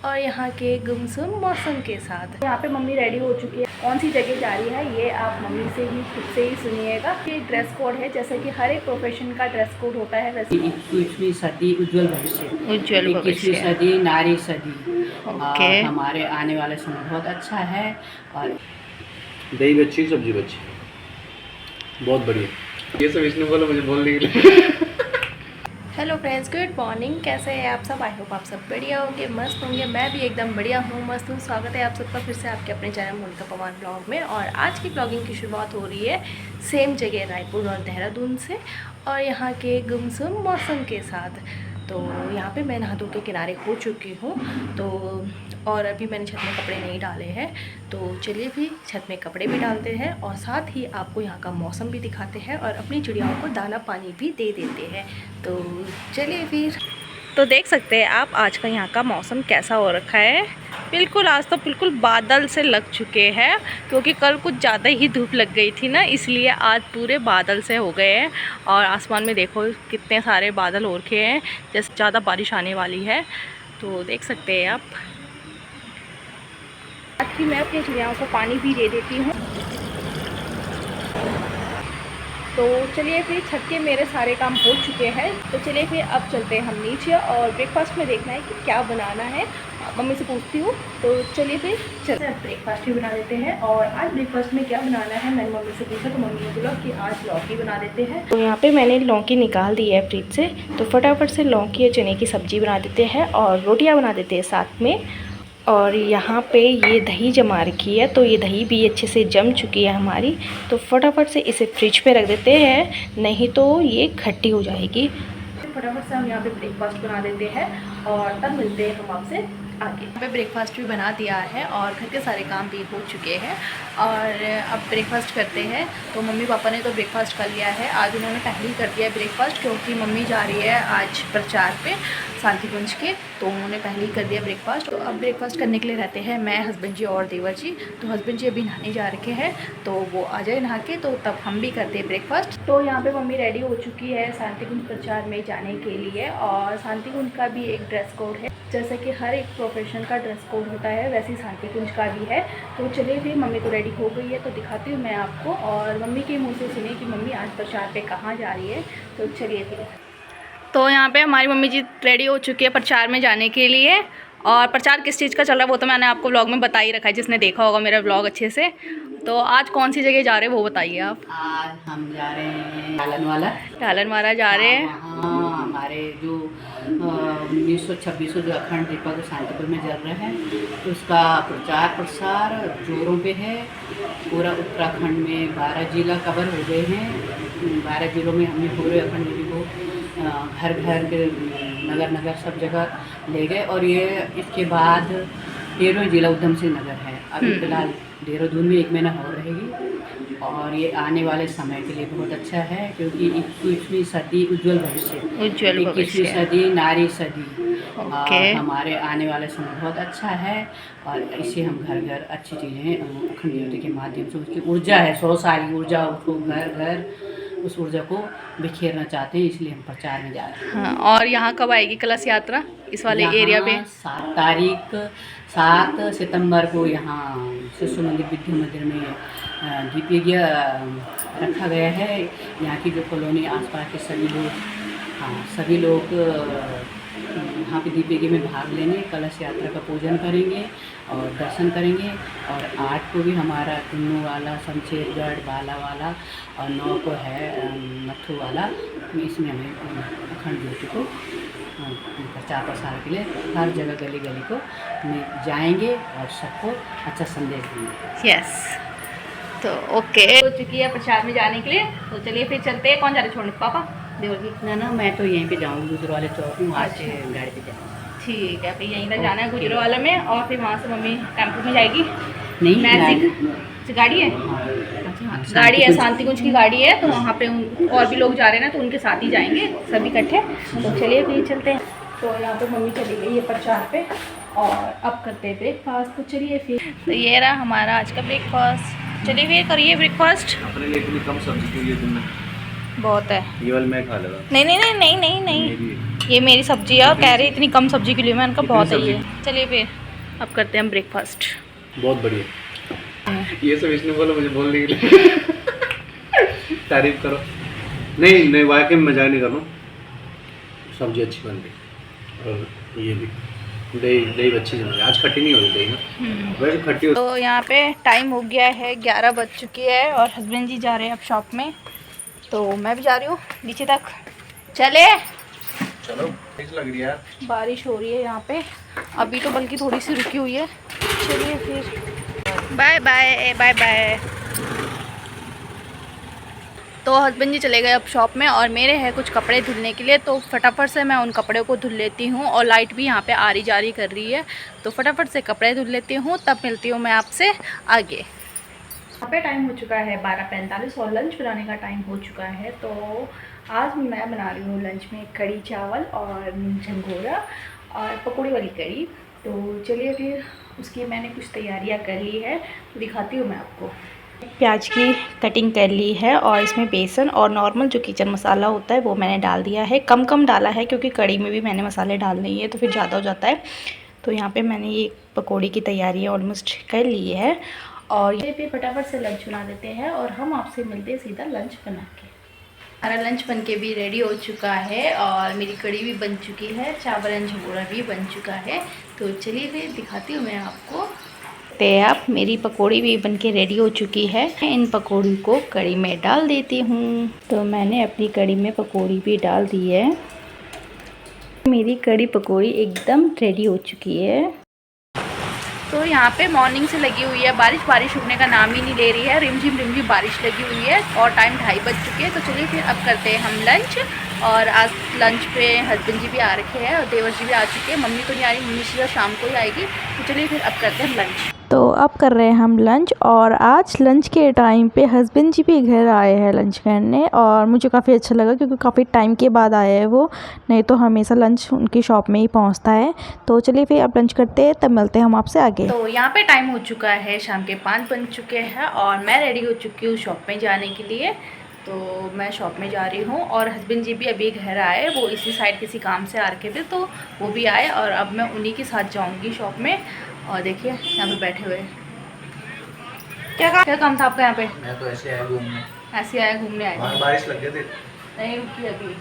और यहाँ के गुमसुम मौसम के साथ। यहाँ पे मम्मी रेडी हो चुकी है। कौन सी जगह जा रही है ये आप मम्मी से ही खुद से ही सुनिएगा। ये ड्रेस कोड है, जैसे कि हर एक प्रोफेशन का ड्रेस कोड होता है वैसे। 21वीं सदी उज्जवल भविष्य, उज्जवल भविष्य, 21वीं सदी नारी सदी। ओके। हमारे आने वाले समय बहुत अच्छा है। और दही बच्ची सब्जी बच्ची बहुत बढ़िया। ये सब इसने बोला मुझे बोलने के लिए। Hello friends, good morning. कैसे हैं आप सब? आई होप आप सब बढ़िया होंगे, मस्त होंगे। मैं भी एकदम बढ़िया हूँ, मस्त हूँ। स्वागत है आप सबका फिर से आपके अपने चैनल मोनिका पवार ब्लॉग में। और आज की ब्लॉगिंग की शुरुआत हो रही है सेम जगह रायपुर और देहरादून से, और यहाँ के गुमसुम मौसम के साथ। तो यहाँ पे मैं नहा धो के किनारे हो चुकी हूँ। तो और अभी मैंने छत में कपड़े नहीं डाले हैं, तो चलिए भी छत में कपड़े भी डालते हैं और साथ ही आपको यहाँ का मौसम भी दिखाते हैं और अपनी चिड़ियाओं को दाना पानी भी दे देते हैं। तो चलिए फिर। तो देख सकते हैं आप आज का यहाँ का मौसम कैसा हो रखा है। बिल्कुल आज तो बिल्कुल बादल से लग चुके हैं, क्योंकि कल कुछ ज़्यादा ही धूप लग गई थी ना, इसलिए आज पूरे बादल से हो गए हैं। और आसमान में देखो कितने सारे बादल हो रखे हैं, जैसे ज़्यादा बारिश आने वाली है। तो देख सकते हैं आप। आज भी मैं अपनी चिड़ियाओं को पानी भी दे देती हूँ। तो चलिए फिर, छत के मेरे सारे काम हो चुके हैं। तो चलिए फिर अब चलते हैं हम नीचे, और ब्रेकफास्ट में देखना है कि क्या बनाना है। मम्मी से पूछती हूँ। तो चलिए फिर चलते हैं, ब्रेकफास्ट भी बना देते हैं। और आज ब्रेकफास्ट में क्या बनाना है मैंने मम्मी से पूछा, तो मम्मी ने बोला कि आज लौकी बना देते हैं। तो यहाँ पे मैंने लौकी निकाल दी है फ्रिज से, तो फटाफट से लौकी और चने की सब्ज़ी बना देते हैं और रोटियाँ बना देते हैं साथ में। और यहाँ पे ये दही जमा रखी है, तो ये दही भी अच्छे से जम चुकी है हमारी। तो फटाफट से इसे फ्रिज पे रख देते हैं, नहीं तो ये खट्टी हो जाएगी। फटाफट से हम यहाँ पे ब्रेकफास्ट बना देते हैं और तब मिलते हैं हम आपसे आगे। यहाँ पे ब्रेकफास्ट भी बना दिया है और घर के सारे काम भी हो चुके हैं, और अब ब्रेकफास्ट करते हैं। तो मम्मी पापा ने तो ब्रेकफास्ट कर लिया है। आज उन्होंने पहले ही कर दिया है ब्रेकफास्ट, क्योंकि मम्मी जा रही है आज प्रचार पे शांतिकुंज के, तो उन्होंने पहले ही कर दिया ब्रेकफास्ट। तो अब ब्रेकफास्ट करने के लिए रहते हैं मैं, हस्बैंड जी और देवर जी। तो हस्बैंड जी अभी नहाने जा रखे हैं, तो वो आ जाए नहा के, तो तब हम भी करते हैं ब्रेकफास्ट। तो यहाँ पे मम्मी रेडी हो चुकी है शांतिकुंज प्रचार में जाने के लिए। और शांतिकुंज का भी एक ड्रेस कोड है, जैसे कि हर एक प्रोफेशन का ड्रेस कोड होता है वैसे ही शांतिकुंज का भी है। तो चलिए फिर, मम्मी तो रेडी हो गई है, तो दिखाती हूँ मैं आपको। और मम्मी के मुँह से सुनिए कि मम्मी आज प्रचार पे कहाँ जा रही है। तो चलिए फिर। तो यहाँ पे हमारी मम्मी जी रेडी हो चुकी है प्रचार में जाने के लिए। और प्रचार किस चीज़ का चल रहा है वो तो मैंने आपको व्लॉग में बता ही रखा है, जिसने देखा होगा मेरा व्लॉग अच्छे से। तो आज कौन सी जगह जा रहे हैं वो बताइए आप। आज हम जा रहे हैं टालनवाला जा रहे हैं। हाँ, हमारे जो 1926 जो अखंड दीपक शांतिपुर में जल रहा है, तो उसका प्रचार प्रसार जोरों पे है। पूरा उत्तराखंड में 12 जिला कवर हो गए हैं। 12 जिलों में हमने पूरे अखंड दीदी को घर घर के नगर नगर सब जगह ले गए। और ये इसके बाद 13वां जिला उधम सिंह नगर है। अभी फिलहाल देहरादून में 1 महीना हो रहेगी। और ये आने वाले समय के लिए बहुत अच्छा है, क्योंकि 21वीं सदी उज्जवल भविष्य, 21वीं सदी नारी सदी। हमारे आने वाले समय बहुत अच्छा है। और इसे हम घर घर अच्छी चीज़ें अखंड ज्योति के माध्यम से, उसकी ऊर्जा है 100 साल ऊर्जा, उसको घर घर उस ऊर्जा को बिखेरना चाहते हैं, इसलिए हम प्रचार में जा रहे हैं। हाँ, और यहाँ कब आएगी कलश यात्रा इस वाले एरिया पे? 7 सितंबर को यहाँ शिशु मंदिर विद्या मंदिर में दीपयज्ञ रखा गया है। यहाँ की जो कॉलोनी आसपास के सभी लोग यहाँ पे दीपयज्ञ में भाग लेंगे, कलश यात्रा का पूजन करेंगे और दर्शन करेंगे। और 8 को भी हमारा कुन्नू वाला, शमशेरगढ़, बाला वाला और 9 को है मथु वाला। इसमें हमें अखंड ज्योति को प्रचार प्रसार के लिए हर जगह गली गली को जाएंगे और सबको अच्छा संदेश देंगे। यस, तो ओके हो चुकी है प्रचार में जाने के लिए। तो चलिए फिर चलते हैं। कौन जा रहे छोड़ने? पापा, देवर जी? ना मैं तो यहीं पे जाऊँगी, गुजर वाले चौक में, वहाँ से गाड़ी पे जाऊँगी। ठीक है, फिर यहीं तक जाना है गुजरो वाले में, और फिर वहाँ से मम्मी टेम्पो में जाएगी। नहीं, मैजिक गाड़ी है। अच्छा, गाड़ी है, शांतिकुंज की गाड़ी है। तो वहाँ पे और भी लोग जा रहे हैं ना, तो उनके साथ ही जाएंगे सभी इकट्ठे। तो चलिए फिर चलते हैं। तो यहाँ पे मम्मी चली गई है प्रचार पे, और अब करते हैं ब्रेकफास्ट। तो चलिए फिर। तो ये रहा हमारा आज का ब्रेकफास्ट। चलिए फिर करिए ब्रेकफास्ट। अपने लिए इतनी कम सब्जी क्यों ली तुमने? बहुत है। ये वाला मैं खा लूँगा। नहीं नहीं नहीं नहीं नहीं नहीं, ये मेरी सब्जी है और कह रहे इतनी कम सब्जी के लिए मैंने कहा बहुत है सब्जी? ये। चलिए फिर अब करते हैं हम ब्रेकफास्ट। बहुत बढ़िया। ये सब इसने बोला मुझे बोलने के लिए। तारीफ करो। नहीं नहीं, वाकई में मजाक नहीं कर रहा हूँ, सब्जी अच्छी बन गई और ये भी दही दही अच्छी जम गई। आज खट्टी नहीं हो रही दही ना, वैसे खट्टी हो। तो यहाँ पे टाइम हो गया है 11 बज चुकी है और हस्बैंड जी जा रहे हैं अब शॉप में, तो मैं भी जा रही हूँ नीचे तक। चले। चलो ठीक लग रही है यार। बारिश हो रही है यहाँ पे अभी तो, बल्कि थोड़ी सी रुकी हुई है। चलिए फिर बाय बाय बाय बाय। तो हस्बैंड जी चले गए अब शॉप में और मेरे हैं कुछ कपड़े धुलने के लिए, तो फटाफट से मैं उन कपड़ों को धुल लेती हूँ। और लाइट भी यहाँ पे आ रही जा रही कर रही है, तो फटाफट से कपड़े धुल लेती हूँ, तब मिलती हूँ मैं आपसे आगे। यहाँ पे टाइम हो चुका है 12:45 और लंच बनाने का टाइम हो चुका है। तो आज मैं बना रही हूँ लंच में कढ़ी चावल और झंगोरा और पकौड़ी वाली कढ़ी। तो चलिए फिर उसकी मैंने कुछ तैयारियाँ कर ली है, दिखाती हूँ मैं आपको। प्याज की कटिंग कर ली है और इसमें बेसन और नॉर्मल जो किचन मसाला होता है वो मैंने डाल दिया है। कम कम डाला है क्योंकि कढ़ी में भी मैंने मसाले डालने ही है तो फिर ज़्यादा हो जाता है। तो यहाँ पे मैंने ये पकौड़ी की तैयारी ऑलमोस्ट कर ली है और ये पे फटाफट से लंच बना देते हैं और हम आपसे मिलते हैं सीधा लंच बना के। हमारा लंच बन के भी रेडी हो चुका है और मेरी कढ़ी भी बन चुकी है, चावल एंड झंगोरा भी बन चुका है। तो चलिए फिर दिखाती हूँ मैं आपको। आप मेरी पकौड़ी भी बनके रेडी हो चुकी है। मैं इन पकौड़ी को कढ़ी में डाल देती हूँ। तो मैंने अपनी कढ़ी में पकौड़ी भी डाल दी है। मेरी कढ़ी पकौड़ी एकदम रेडी हो चुकी है। तो यहाँ पे मॉर्निंग से लगी हुई है बारिश, बारिश रुकने का नाम ही नहीं ले रही है। रिमझिम रिमझिम बारिश लगी हुई है और टाइम 2:30 बज चुके हैं। तो चलिए फिर अब करते हैं हम लंच। और आज लंच पे हस्बैंड जी भी आ रखे हैं और देवर जी भी आ चुके हैं। मम्मी तो नहीं आ रही, मम्मी सीधा शाम को ही आएगी। तो चलिए फिर अब करते हैं लंच। तो अब कर रहे हैं हम लंच और आज लंच के टाइम पे हस्बैंड जी भी घर आए हैं लंच करने और मुझे काफ़ी अच्छा लगा क्योंकि काफ़ी टाइम के बाद आए हैं वो, नहीं तो हमेशा लंच उनकी शॉप में ही पहुंचता है। तो चलिए फिर अब लंच करते हैं, तब मिलते हैं हम आपसे आगे। तो यहाँ पे टाइम हो चुका है शाम के 5 बज चुके हैं और मैं रेडी हो चुकी हूँ शॉप में जाने के लिए। तो मैं शॉप में जा रही हूँ और हस्बैंड जी भी अभी घर आए, वो इसी साइड किसी काम से आ रखे थे तो वो भी आए और अब मैं उन्हीं के साथ जाऊँगी शॉप में। और देखिए यहाँ पे बैठे हुए। क्या काम था आपका यहाँ पे? मैं तो ऐसे आया घूमने। ऐसे आया घूमने आए? बारिश लग गए थे। नहीं रुकी अभी,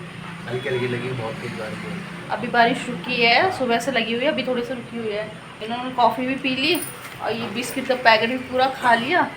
हल्की हल्की लगी, बहुत तेज बारिश। अभी बारिश रुकी है, सुबह से लगी हुई है, अभी थोड़ी सी रुकी हुई है। इन्होंने कॉफ़ी भी पी ली और ये बिस्किट का पैकेट भी पूरा खा लिया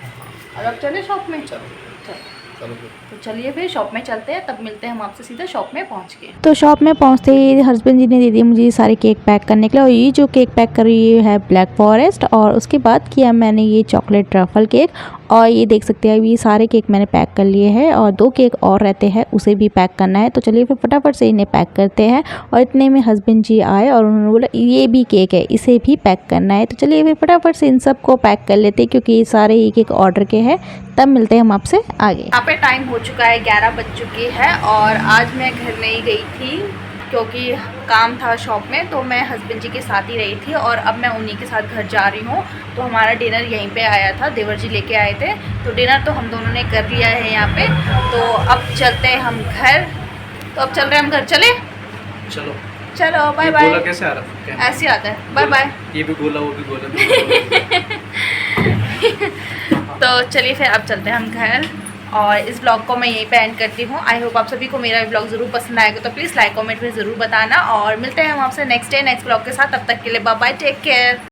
और अब चले शॉप में। चलो तो चलिए फिर शॉप में चलते हैं, तब मिलते हैं हम आपसे सीधा शॉप में पहुंच के। तो शॉप में पहुंचते ही हस्बैंड जी ने दे दिए मुझे सारे केक पैक करने के लिए और ये जो केक पैक कर रही है ब्लैक फॉरेस्ट और उसके बाद किया मैंने ये चॉकलेट ट्रफल केक। और ये देख सकते हैं ये सारे केक मैंने पैक कर लिए हैं और 2 केक और रहते हैं उसे भी पैक करना है। तो चलिए फिर फटाफट से इन्हें पैक करते हैं। और इतने में हस्बैंड जी आए और उन्होंने बोला ये भी केक है, इसे भी पैक करना है। तो चलिए फिर फटाफट से इन सब को पैक कर लेते हैं क्योंकि ये सारे एक एक ऑर्डर के हैं, तब मिलते हैं हम आपसे आगे। यहाँ पे टाइम हो चुका है 11 बज चुकी है और आज मैं घर नहीं गई थी क्योंकि काम था शॉप में, तो मैं हस्बैंड जी के साथ ही रही थी और अब मैं उन्हीं के साथ घर जा रही हूँ। तो हमारा डिनर यहीं पे आया था, देवर जी लेके आए थे, तो डिनर तो हम दोनों ने कर लिया है यहाँ पे। तो अब चलते हैं हम घर। तो अब चल रहे हैं हम घर, चले चलो चलो बाय बाय। गोला कैसे आ रहा है? ऐसे आता है, बाय बाय। ये भी गोला, वो भी गोला। तो चलिए फिर अब चलते हैं हम घर और इस ब्लॉग को मैं यहीं पे एंड करती हूँ। आई होप आप सभी को मेरा ब्लॉग ज़रूर पसंद आएगा, तो प्लीज़ लाइक कमेंट में ज़रूर बताना और मिलते हैं हम आपसे नेक्स्ट डे नेक्स्ट ब्लॉग के साथ। तब तक के लिए बाय बाय, टेक केयर।